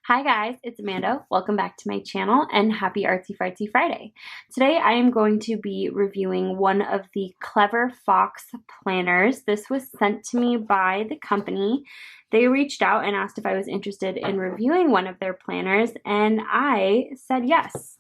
Hi guys, it's Amanda. Welcome back to my channel and happy Artsy Fartsy Friday. Today I am going to be reviewing one of the Clever Fox planners. This was sent to me by the company. They reached out and asked if I was interested in reviewing one of their planners, and I said yes.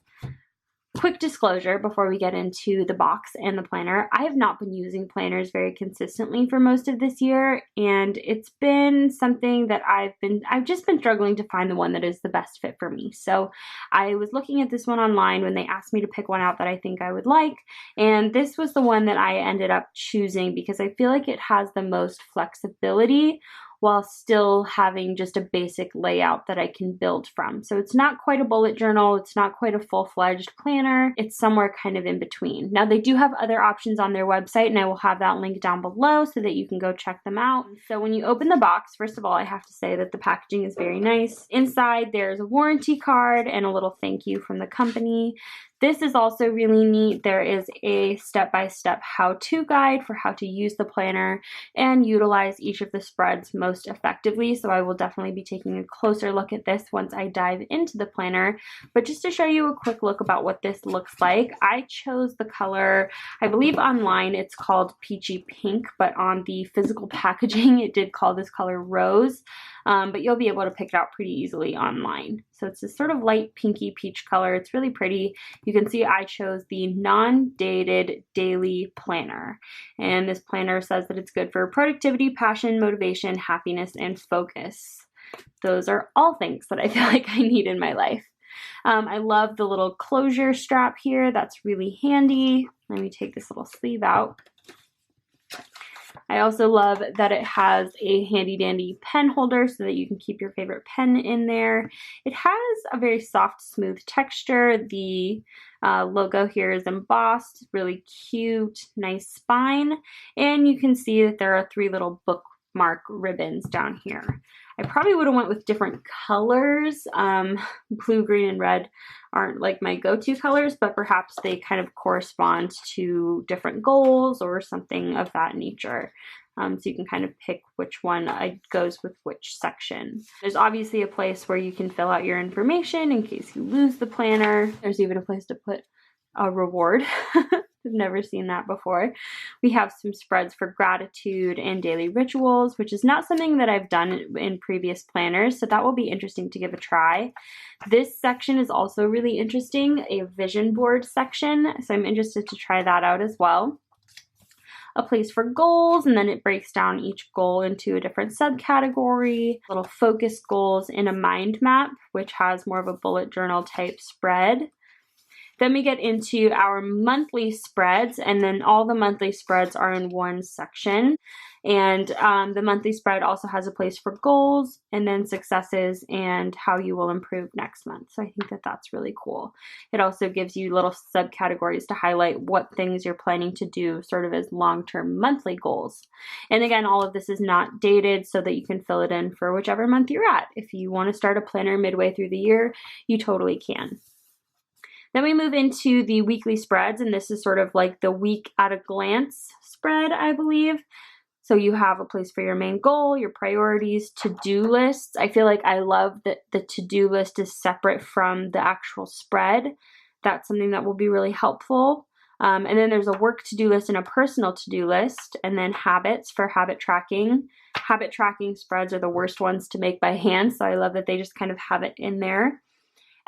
Quick disclosure before we get into the box and the planner, I have not been using planners very consistently for most of this year, and it's been something that I've just been struggling to find the one that is the best fit for me. So I was looking at this one online when they asked me to pick one out that I think I would like, and this was the one that I ended up choosing because I feel like it has the most flexibility while still having just a basic layout that I can build from. So it's not quite a bullet journal, it's not quite a full-fledged planner, it's somewhere kind of in between. Now they do have other options on their website, and I will have that link down below so that you can go check them out. So when you open the box, first of all, I have to say that the packaging is very nice. Inside there's a warranty card and a little thank you from the company. This is also really neat. There is a step-by-step how-to guide for how to use the planner and utilize each of the spreads most effectively. So I will definitely be taking a closer look at this once I dive into the planner. But just to show you a quick look about what this looks like, I chose the color, I believe online it's called Peachy Pink, but on the physical packaging it did call this color Rose. But you'll be able to pick it out pretty easily online. So it's this sort of light pinky peach color. It's really pretty. You can see I chose the non-dated daily planner. And this planner says that it's good for productivity, passion, motivation, happiness, and focus. Those are all things that I feel like I need in my life. I love the little closure strap here. That's really handy. Let me take this little sleeve out. I also love that it has a handy dandy pen holder so that you can keep your favorite pen in there. It has a very soft, smooth texture. The logo here is embossed, really cute, nice spine. And you can see that there are 3 little bookmark ribbons down here. I probably would have went with different colors. Blue, green, and red aren't like my go-to colors, but perhaps they kind of correspond to different goals or something of that nature. So you can kind of pick which one goes with which section. There's obviously a place where you can fill out your information in case you lose the planner. There's even a place to put a reward. I've never seen that before. We have some spreads for gratitude and daily rituals, which is not something that I've done in previous planners, so that will be interesting to give a try. This section is also really interesting, a vision board section, so I'm interested to try that out as well. A place for goals, and then it breaks down each goal into a different subcategory, little focus goals in a mind map, which has more of a bullet journal type spread. Then we get into our monthly spreads, and then all the monthly spreads are in one section. And the monthly spread also has a place for goals and then successes and how you will improve next month. So I think that that's really cool. It also gives you little subcategories to highlight what things you're planning to do sort of as long-term monthly goals. And again, all of this is not dated so that you can fill it in for whichever month you're at. If you want to start a planner midway through the year, you totally can. Then we move into the weekly spreads, and this is sort of like the week at a glance spread, I believe. So you have a place for your main goal, your priorities, to-do lists. I feel like I love that the to-do list is separate from the actual spread. That's something that will be really helpful. And then there's a work to-do list and a personal to-do list, and then habits for habit tracking. Habit tracking spreads are the worst ones to make by hand, so I love that they just kind of have it in there.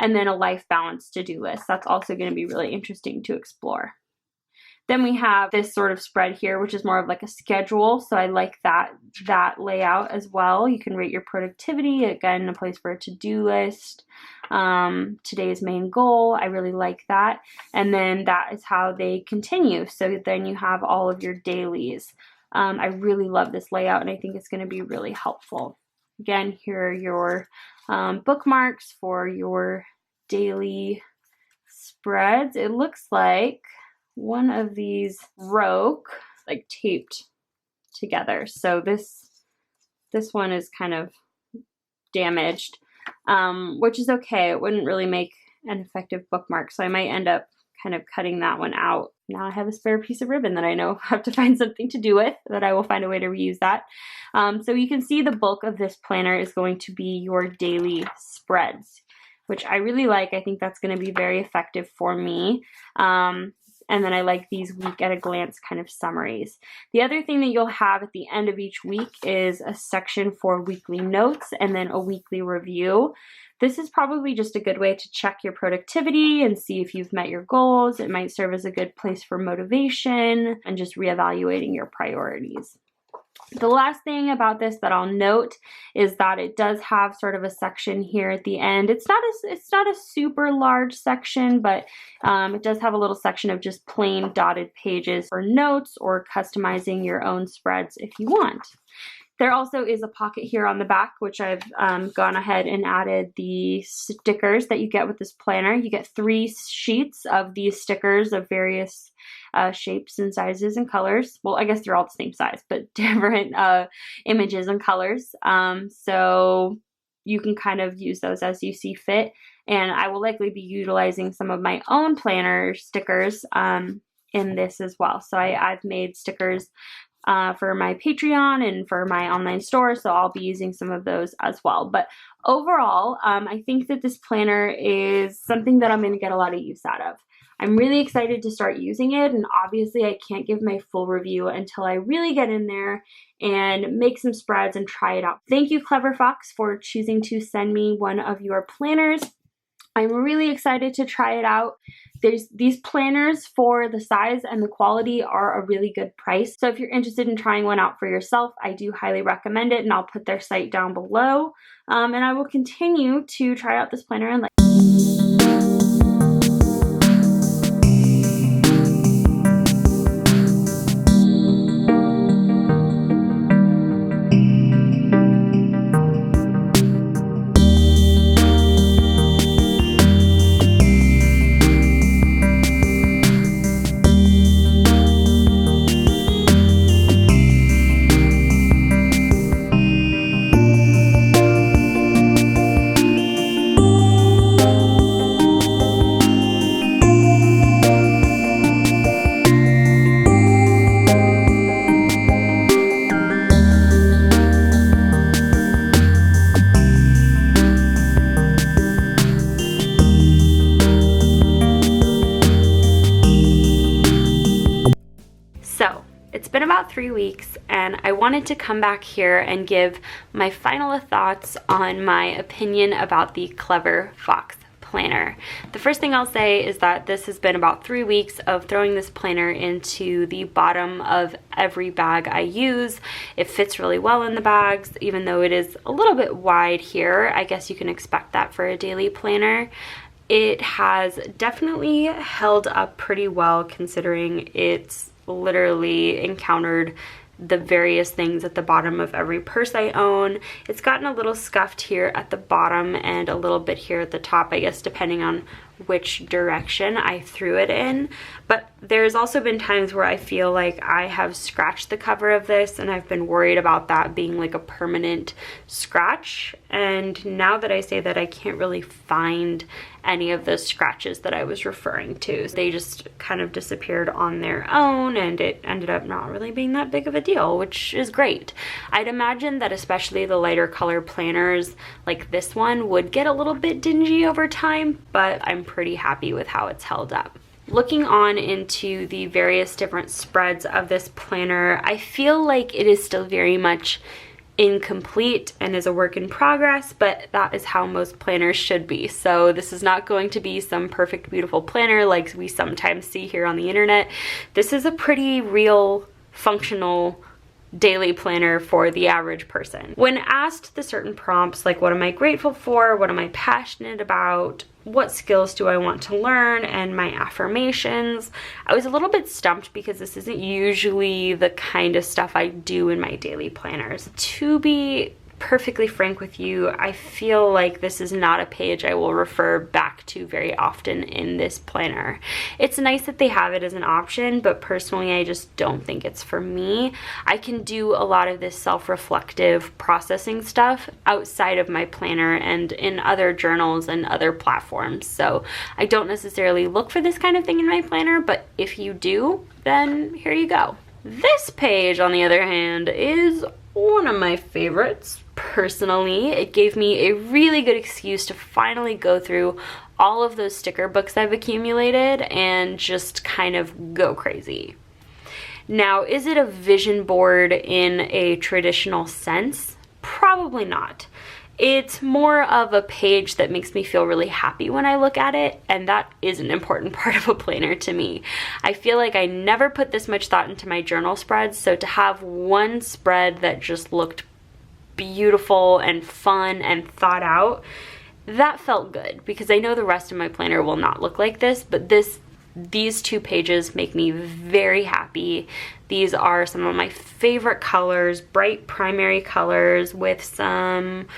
And then a life balance to-do list. That's also going to be really interesting to explore. Then we have this sort of spread here, which is more of like a schedule. So I like that layout as well. You can rate your productivity, again, a place for a to-do list. Today's main goal, I really like that. And then that is how they continue. So then you have all of your dailies. I really love this layout, and I think it's going to be really helpful. Again, here are your bookmarks for your daily spreads. It looks like one of these broke, like taped together. So this one is kind of damaged, which is okay. It wouldn't really make an effective bookmark, so I might end up kind of cutting that one out. Now I have a spare piece of ribbon that I know I have to find something to do with, that I will find a way to reuse that. So you can see the bulk of this planner is going to be your daily spreads, which I really like. I think that's going to be very effective for me. And then I like these week at a glance kind of summaries. The other thing that you'll have at the end of each week is a section for weekly notes and then a weekly review. This is probably just a good way to check your productivity and see if you've met your goals. It might serve as a good place for motivation and just reevaluating your priorities. The last thing about this that I'll note is that it does have sort of a section here at the end. It's not a super large section, but it does have a little section of just plain dotted pages for notes or customizing your own spreads if you want. There also is a pocket here on the back, which I've gone ahead and added the stickers that you get with this planner. You get 3 sheets of these stickers of various shapes and sizes and colors. Well, I guess they're all the same size, but different images and colors. So you can kind of use those as you see fit. And I will likely be utilizing some of my own planner stickers in this as well. So I've made stickers for my Patreon and for my online store, so I'll be using some of those as well. But overall, I think that this planner is something that I'm going to get a lot of use out of. I'm really excited to start using it, and obviously I can't give my full review until I really get in there and make some spreads and try it out. Thank you, Clever Fox, for choosing to send me one of your planners. I'm really excited to try it out. These planners for the size and the quality are a really good price. So if you're interested in trying one out for yourself, I do highly recommend it, and I'll put their site down below. And I will continue to try out this planner and it's been about 3 weeks, and I wanted to come back here and give my final thoughts on my opinion about the Clever Fox planner. The first thing I'll say is that this has been about 3 weeks of throwing this planner into the bottom of every bag I use. It fits really well in the bags, even though it is a little bit wide here. I guess you can expect that for a daily planner. It has definitely held up pretty well, considering it's literally encountered the various things at the bottom of every purse I own. It's gotten a little scuffed here at the bottom and a little bit here at the top, I guess, depending on which direction I threw it in. But there's also been times where I feel like I have scratched the cover of this, and I've been worried about that being like a permanent scratch. And now that I say that, I can't really find any of those scratches that I was referring to. They just kind of disappeared on their own, and it ended up not really being that big of a deal, which is great. I'd imagine that especially the lighter color planners like this one would get a little bit dingy over time, but I'm pretty happy with how it's held up. Looking on into the various different spreads of this planner, I feel like it is still very much incomplete and is a work in progress, but that is how most planners should be. So this is not going to be some perfect, beautiful planner like we sometimes see here on the internet. This is a pretty real, functional daily planner for the average person. When asked the certain prompts, like what am I grateful for, what am I passionate about, what skills do I want to learn, and my affirmations, I was a little bit stumped because this isn't usually the kind of stuff I do in my daily planners. To be perfectly frank with you, I feel like this is not a page I will refer back to very often in this planner. It's nice that they have it as an option, but personally I just don't think it's for me. I can do a lot of this self-reflective processing stuff outside of my planner and in other journals and other platforms, so I don't necessarily look for this kind of thing in my planner, but if you do, then here you go. This page, on the other hand, is one of my favorites. Personally, it gave me a really good excuse to finally go through all of those sticker books I've accumulated and just kind of go crazy. Now, is it a vision board in a traditional sense? Probably not. It's more of a page that makes me feel really happy when I look at it, and that is an important part of a planner to me. I feel like I never put this much thought into my journal spreads, so to have one spread that just looked beautiful and fun and thought out, that felt good, because I know the rest of my planner will not look like this, but these two pages make me very happy. These are some of my favorite colors, bright primary colors with some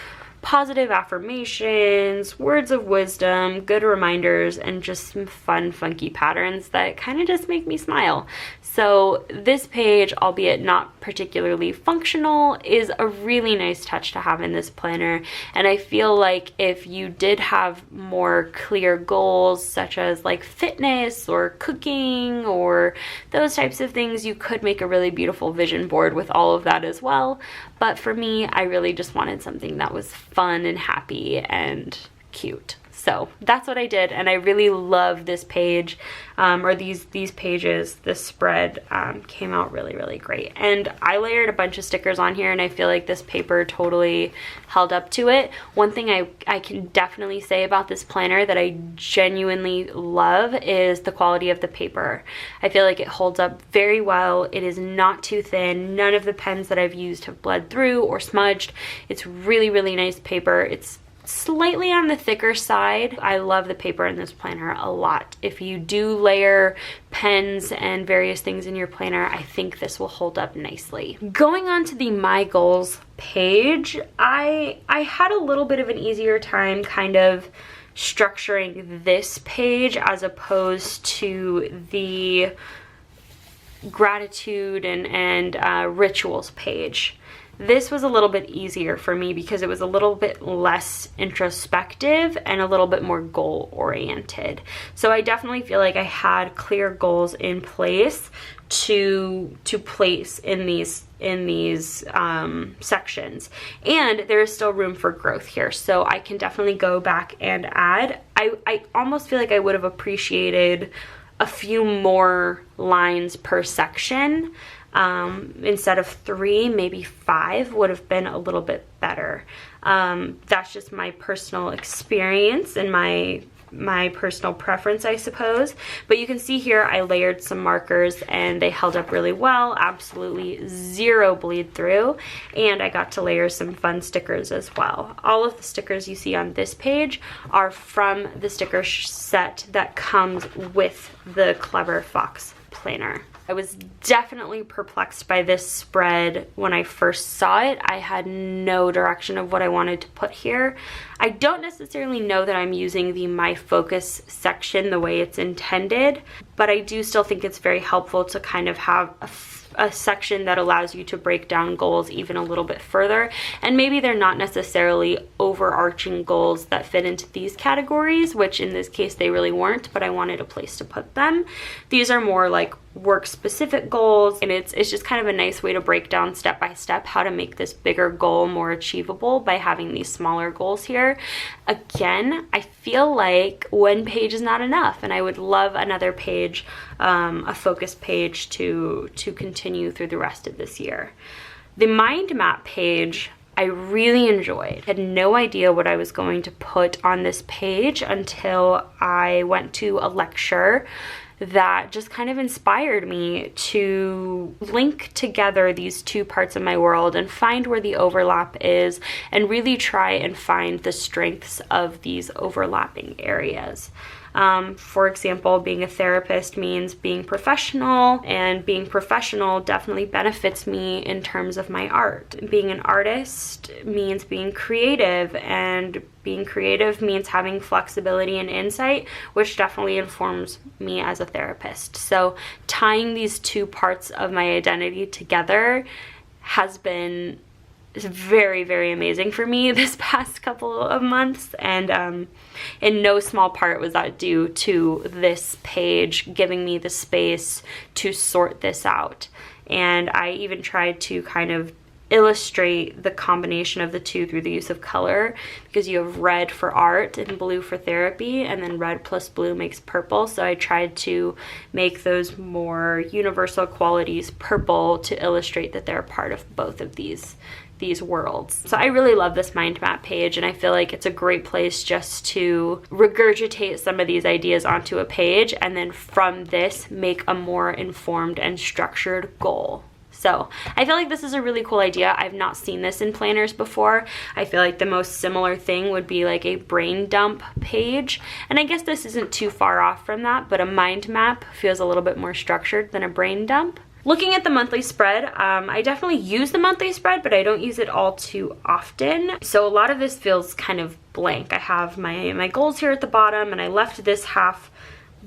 positive affirmations, words of wisdom, good reminders, and just some fun, funky patterns that kind of just make me smile. So this page, albeit not particularly functional, is a really nice touch to have in this planner. And I feel like if you did have more clear goals, such as like fitness or cooking or those types of things, you could make a really beautiful vision board with all of that as well. But for me, I really just wanted something that was fun and happy and cute. So that's what I did, and I really love this page, or these pages. This spread came out really, really great. And I layered a bunch of stickers on here, and I feel like this paper totally held up to it. One thing I can definitely say about this planner that I genuinely love is the quality of the paper. I feel like it holds up very well. It is not too thin. None of the pens that I've used have bled through or smudged. It's really, really nice paper. It's slightly on the thicker side. I love the paper in this planner a lot. If you do layer pens and various things in your planner, I think this will hold up nicely. Going on to the My Goals page, I had a little bit of an easier time kind of structuring this page as opposed to the gratitude and rituals page. This was a little bit easier for me because it was a little bit less introspective and a little bit more goal oriented. So I definitely feel like I had clear goals in place to place in these sections, and there is still room for growth here, so I can definitely go back and add. I almost feel like I would have appreciated a few more lines per section. Instead of 3, maybe 5 would have been a little bit better. That's just my personal experience and my personal preference, I suppose. But you can see here I layered some markers and they held up really well. Absolutely zero bleed through. And I got to layer some fun stickers as well. All of the stickers you see on this page are from the sticker set that comes with the Clever Fox planner. I was definitely perplexed by this spread when I first saw it. I had no direction of what I wanted to put here. I don't necessarily know that I'm using the My Focus section the way it's intended, but I do still think it's very helpful to kind of have a section that allows you to break down goals even a little bit further. And maybe they're not necessarily overarching goals that fit into these categories, which in this case they really weren't, but I wanted a place to put them. These are more like work specific goals, and it's just kind of a nice way to break down step by step how to make this bigger goal more achievable by having these smaller goals here. Again, I feel like one page is not enough, and I would love another page, a focus page to continue through the rest of this year. The mind map page I really enjoyed. I had no idea what I was going to put on this page until I went to a lecture that just kind of inspired me to link together these two parts of my world and find where the overlap is and really try and find the strengths of these overlapping areas. For example, being a therapist means being professional, and being professional definitely benefits me in terms of my art. Being an artist means being creative, and being creative means having flexibility and insight, which definitely informs me as a therapist. So tying these two parts of my identity together has been very, very amazing for me this past couple of months, and in no small part was that due to this page giving me the space to sort this out. And I even tried to kind of illustrate the combination of the two through the use of color, because you have red for art and blue for therapy, and then red plus blue makes purple. So I tried to make those more universal qualities purple to illustrate that they're part of both of these worlds. So I really love this mind map page, and I feel like it's a great place just to regurgitate some of these ideas onto a page, and then from this make a more informed and structured goal. So I feel like this is a really cool idea. I've not seen this in planners before. I feel like the most similar thing would be like a brain dump page. And I guess this isn't too far off from that, but a mind map feels a little bit more structured than a brain dump. Looking at the monthly spread, I definitely use the monthly spread, but I don't use it all too often. So a lot of this feels kind of blank. I have my goals here at the bottom, and I left this half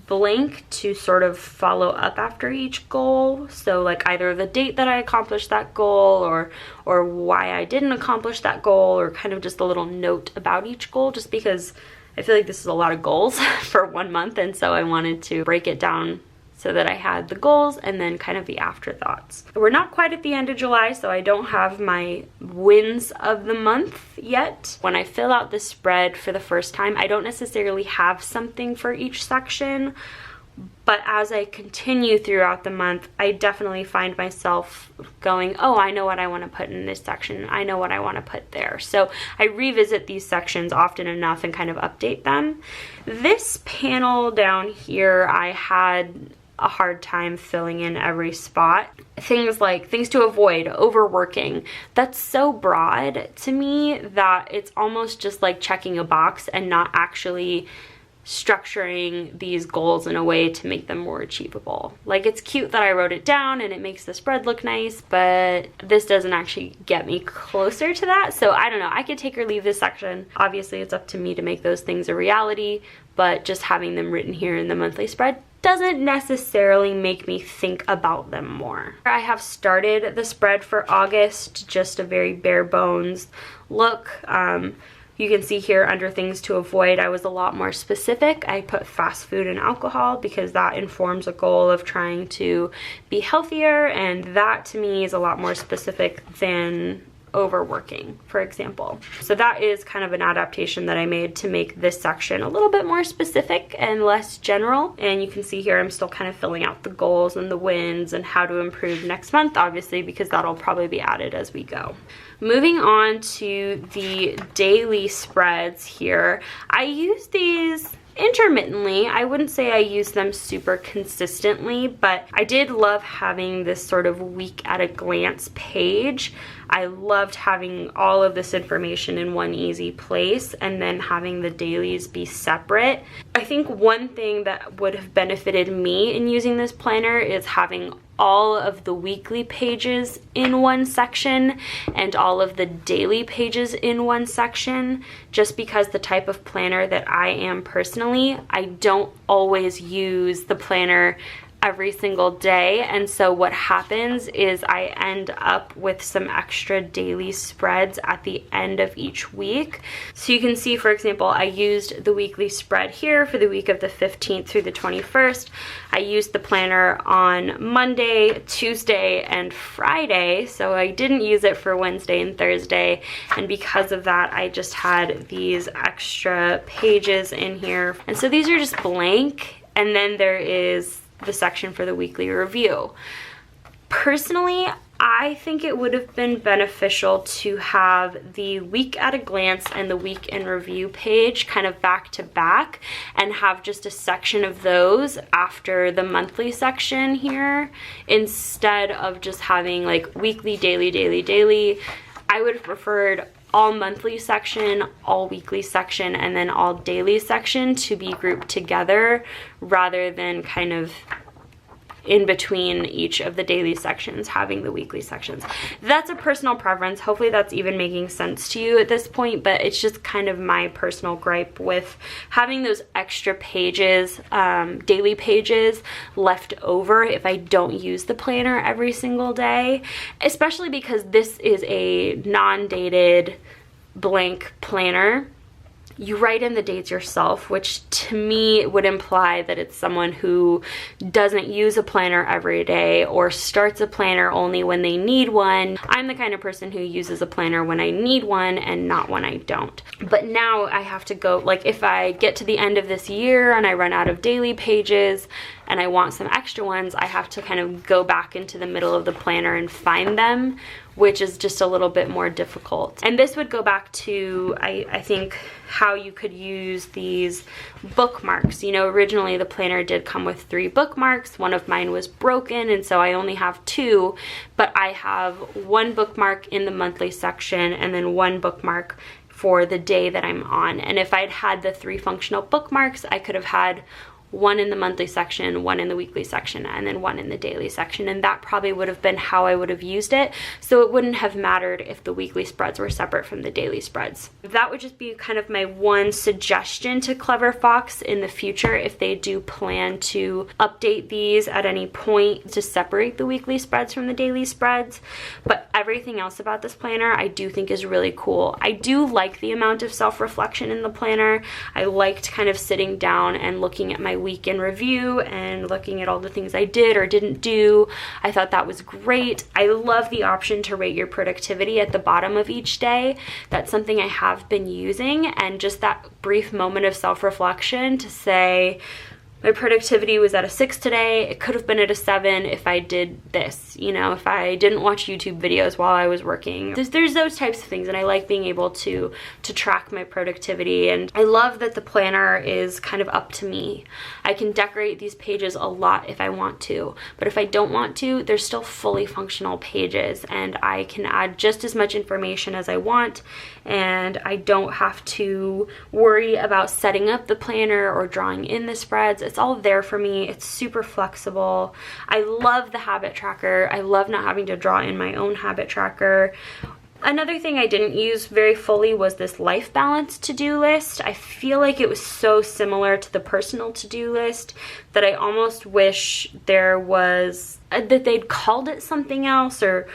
blank to sort of follow up after each goal. So like either the date that I accomplished that goal, or why I didn't accomplish that goal, or kind of just a little note about each goal, just because I feel like this is a lot of goals for 1 month, and so I wanted to break it down so that I had the goals and then kind of the afterthoughts. We're not quite at the end of July, so I don't have my wins of the month yet. When I fill out the spread for the first time, I don't necessarily have something for each section, but as I continue throughout the month, I definitely find myself going, oh, I know what I want to put in this section. I know what I want to put there. So I revisit these sections often enough and kind of update them. This panel down here, I had a hard time filling in every spot. Things like things to avoid, overworking. That's so broad to me that it's almost just like checking a box and not actually structuring these goals in a way to make them more achievable. Like, it's cute that I wrote it down and it makes the spread look nice, but this doesn't actually get me closer to that. So I don't know, I could take or leave this section. Obviously it's up to me to make those things a reality, but just having them written here in the monthly spread doesn't necessarily make me think about them more. I have started the spread for August, just a very bare bones look. You can see here under things to avoid, I was a lot more specific. I put fast food and alcohol because that informs a goal of trying to be healthier, and that to me is a lot more specific than overworking, for example. So that is kind of an adaptation that I made to make this section a little bit more specific and less general. And you can see here I'm still kind of filling out the goals and the wins and how to improve next month, obviously, because that'll probably be added as we go. Moving on to the daily spreads here, I use these intermittently. I wouldn't say I use them super consistently, but I did love having this sort of week at a glance page. I loved having all of this information in one easy place and then having the dailies be separate. I think one thing that would have benefited me in using this planner is having all of the weekly pages in one section and all of the daily pages in one section, just because the type of planner that I am personally, I don't always use the planner every single day, and so what happens is I end up with some extra daily spreads at the end of each week. So you can see, for example, I used the weekly spread here for the week of the 15th through the 21st. I used the planner on Monday, Tuesday, and Friday, so I didn't use it for Wednesday and Thursday, and because of that I just had these extra pages in here. And so these are just blank, and then there is the section for the weekly review. Personally, I think it would have been beneficial to have the week at a glance and the week in review page kind of back to back and have just a section of those after the monthly section here, instead of just having like weekly, daily, daily, daily. I would have preferred all monthly section, all weekly section, and then all daily section to be grouped together rather than kind of in between each of the daily sections having the weekly sections. That's a personal preference. Hopefully that's even making sense to you at this point, but it's just kind of my personal gripe with having those extra pages, daily pages left over if I don't use the planner every single day, especially because this is a non-dated blank planner. You write in the dates yourself, which to me would imply that it's someone who doesn't use a planner every day or starts a planner only when they need one. I'm the kind of person who uses a planner when I need one and not when I don't. But now I have to go, like if I get to the end of this year and I run out of daily pages and I want some extra ones, I have to kind of go back into the middle of the planner and find them, which is just a little bit more difficult. And this would go back to, I think, how you could use these bookmarks. You know, originally the planner did come with 3 bookmarks. One of mine was broken, and so I only have 2, but I have 1 bookmark in the monthly section and then 1 bookmark for the day that I'm on. And if I'd had the 3 functional bookmarks, I could have had 1 in the monthly section, 1 in the weekly section, and then 1 in the daily section. And that probably would have been how I would have used it. So it wouldn't have mattered if the weekly spreads were separate from the daily spreads. That would just be kind of my one suggestion to Clever Fox in the future if they do plan to update these at any point to separate the weekly spreads from the daily spreads. But everything else about this planner I do think is really cool. I do like the amount of self-reflection in the planner. I liked kind of sitting down and looking at my week in review and looking at all the things I did or didn't do. I thought that was great. I love the option to rate your productivity at the bottom of each day. That's something I have been using, and just that brief moment of self-reflection to say, my productivity was at a 6 today. It could have been at a 7 if I did this, you know, if I didn't watch YouTube videos while I was working. There's those types of things, and I like being able to track my productivity. And I love that the planner is kind of up to me. I can decorate these pages a lot if I want to, but if I don't want to, they're still fully functional pages, and I can add just as much information as I want, and I don't have to worry about setting up the planner or drawing in the spreads. It's all there for me. It's super flexible. I love the habit tracker. I love not having to draw in my own habit tracker. Another thing I didn't use very fully was this life balance to-do list. I feel like it was so similar to the personal to-do list that I almost wish there was, that they'd called it something else, or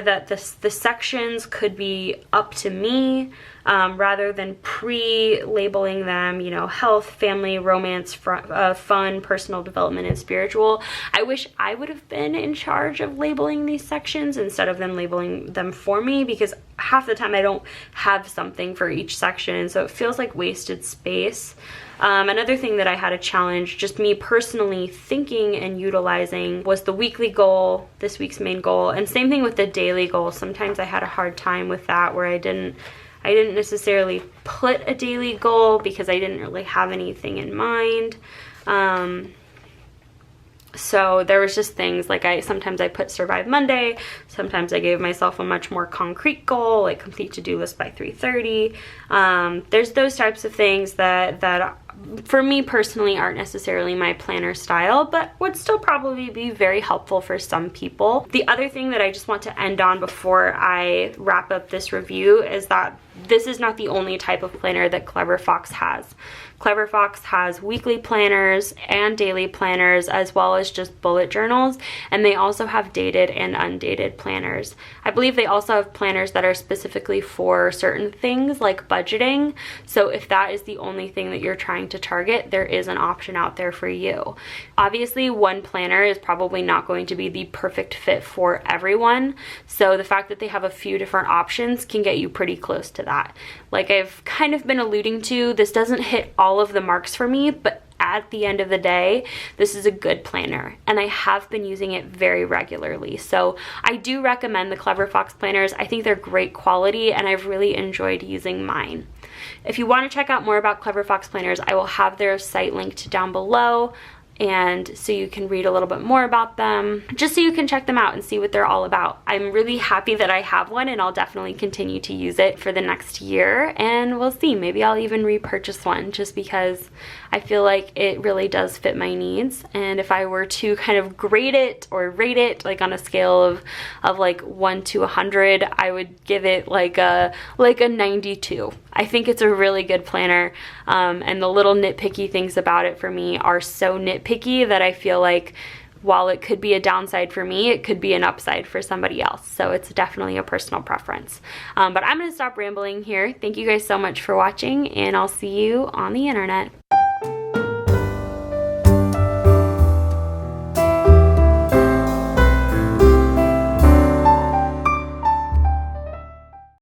that the sections could be up to me rather than pre-labeling them, you know, health, family, romance, fun, personal development, and spiritual. I wish I would have been in charge of labeling these sections instead of them labeling them for me, because half the time I don't have something for each section, so it feels like wasted space. Another thing that I had a challenge, just me personally thinking and utilizing, was the weekly goal, this week's main goal, and same thing with the daily goal. Sometimes I had a hard time with that, where I didn't necessarily put a daily goal because I didn't really have anything in mind. So there was just things like sometimes I put Survive Monday, sometimes I gave myself a much more concrete goal, like complete to-do list by 3:30. There's those types of things that for me personally aren't necessarily my planner style, but would still probably be very helpful for some people. The other thing that I just want to end on before I wrap up this review is that this is not the only type of planner that Clever Fox has. Clever Fox has weekly planners and daily planners, as well as just bullet journals, and they also have dated and undated planners. I believe they also have planners that are specifically for certain things like budgeting, so if that is the only thing that you're trying to target, there is an option out there for you. Obviously, one planner is probably not going to be the perfect fit for everyone, so the fact that they have a few different options can get you pretty close to that. Like I've kind of been alluding to, this doesn't hit all of the marks for me, but at the end of the day, this is a good planner, and I have been using it very regularly. So I do recommend the Clever Fox planners. I think they're great quality, and I've really enjoyed using mine. If you want to check out more about Clever Fox planners, I will have their site linked down below. and so you can read a little bit more about them, just so you can check them out and see what they're all about. I'm really happy that I have one, and I'll definitely continue to use it for the next year, and we'll see, maybe I'll even repurchase one just because I feel like it really does fit my needs. And if I were to kind of grade it or rate it like on a scale of like 1 to 100, I would give it like a 92. I think it's a really good planner, and the little nitpicky things about it for me are so nitpicky that I feel like while it could be a downside for me, it could be an upside for somebody else. So it's definitely a personal preference. But I'm going to stop rambling here. Thank you guys so much for watching, and I'll see you on the internet.